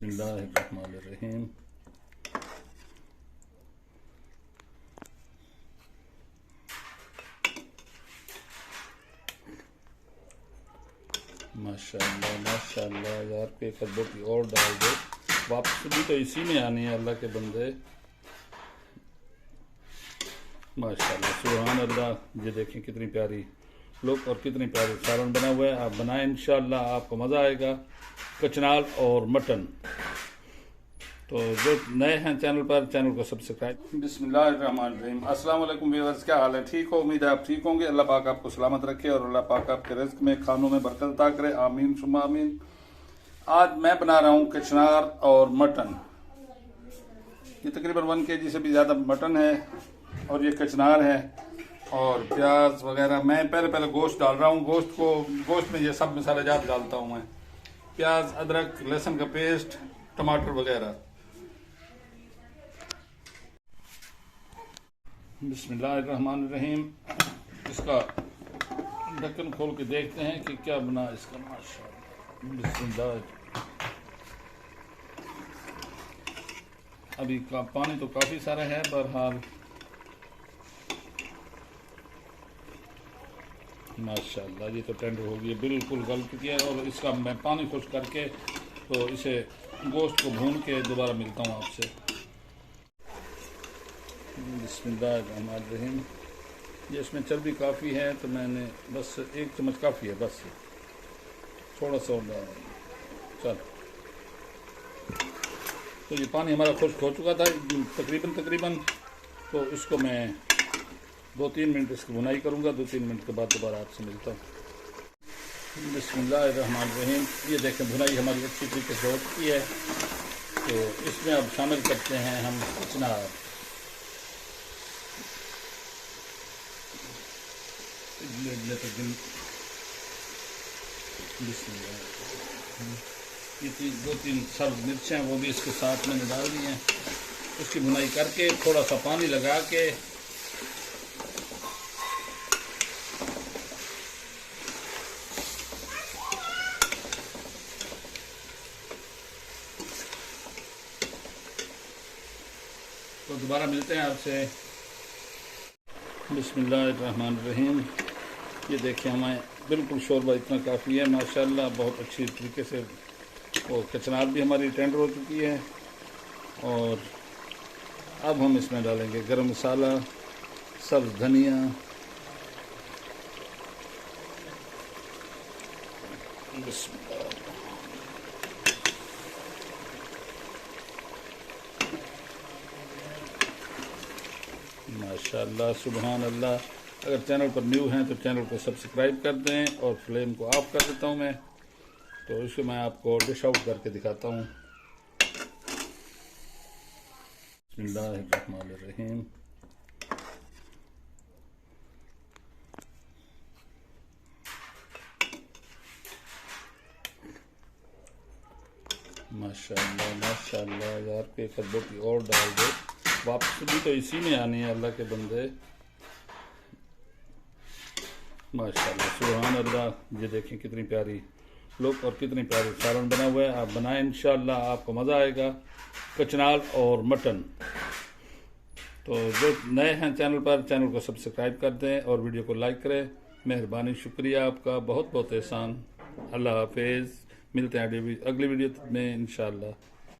बिस्मिल्लाहिर्रहमानिर्रहीम। माशाअल्लाह माशाअल्लाह यार, पे कद्दू और डाल दो। वापस भी तो इसी में आनी है अल्लाह के बंदे। माशाअल्लाह सुभान अल्लाह। ये देखें कितनी प्यारी लुक और कितनी प्यारी सालन बना हुआ है। आप बनाएं, इंशाअल्लाह आपको मज़ा आएगा। कचनाल और मटन। तो जो नए हैं चैनल पर, चैनल को सब्सक्राइब। बिस्मिल्लाहिर्रहमानिर्रहीम। अस्सलाम वालेकुम व्यूअर्स, क्या हाल है? ठीक हो? उम्मीद है आप ठीक होंगे। अल्लाह पाक आपको सलामत रखे और अल्लाह पाक आपके रिज़्क़ में, खानों में बरकत अता करे। आमीन सुम्मा आमीन। आज मैं बना रहा हूँ कचनार और मटन। ये तकरीबन 1 kg से भी ज़्यादा मटन है और ये कचनार है और प्याज वगैरह। मैं पहले गोश्त डाल रहा हूँ। गोश्त में ये सब मसाले जात डालता हूँ मैं। प्याज, अदरक, लहसुन का पेस्ट, टमाटर वगैरह। बिस्मिल्लाहिर्रहमानिर्रहीम। इसका ढक्कन खोल के देखते हैं कि क्या बना इसका। माशाअल्लाह बिस्मिल्लाह। अभी का पानी तो काफ़ी सारा है, बहरहाल माशाअल्लाह ये तो टेंडर हो गई, बिल्कुल गल चुकी है। और इसका मैं पानी खुश करके तो इसे गोश्त को भून के दोबारा मिलता हूँ आपसे। बिस्मिल्लाहिर्रहमानिर्रहीम। ये इसमें चर्बी काफ़ी है तो मैंने बस 1 चम्मच काफ़ी है, बस थोड़ा सा डाल। चल, तो ये पानी हमारा खुश्क हो चुका था तकरीबन। तो इसको मैं 2-3 मिनट इसकी भुनाई करूँगा। 2-3 मिनट के बाद दोबारा आपसे मिलता हूँ। बिस्मिल्लाहिर्रहमानिर्रहीम। ये देखें भुनाई हमारी अच्छी तरीके से हो चुकी है। तो इसमें अब शामिल करते हैं हम कचनार। ये 2-3 सब्ज मिर्चें वो भी इसके साथ मैंने डाल दी हैं। उसकी भुनाई करके थोड़ा सा पानी लगा के तो दोबारा मिलते हैं आपसे। बिस्मिल्लाहिर्रहमानिर्रहीम। ये देखिए हमें बिल्कुल शोरबा इतना काफ़ी है माशाअल्लाह। बहुत अच्छी तरीके से वो कचनार भी हमारी टेंडर हो चुकी है। और अब हम इसमें डालेंगे गरम मसाला, सब्ज़ धनिया, माशाअल्लाह सुभान अल्लाह। अगर चैनल पर न्यू हैं तो चैनल को सब्सक्राइब कर दें और फ्लेम को ऑफ कर देता हूं मैं। तो इसको मैं आपको डिश आउट करके दिखाता हूं। बिस्मिल्लाहिर्रहमानिर्रहीम। माशाअल्लाह माशाअल्लाह यार, पे कद्दू और डाल दो। वापस भी तो इसी में आनी है अल्लाह के बंदे। माशाअल्लाह सुभान अल्लाह। ये देखें कितनी प्यारी लुक और कितनी प्यारी सालन बना हुआ है। आप बनाएं, इंशाअल्लाह आपको मज़ा आएगा। कचनाल और मटन। तो जो नए हैं चैनल पर, चैनल को सब्सक्राइब कर दें और वीडियो को लाइक करें। मेहरबानी, शुक्रिया आपका, बहुत बहुत एहसान। अल्लाह हाफिज़। मिलते हैं अगली वीडियो में इंशाअल्लाह।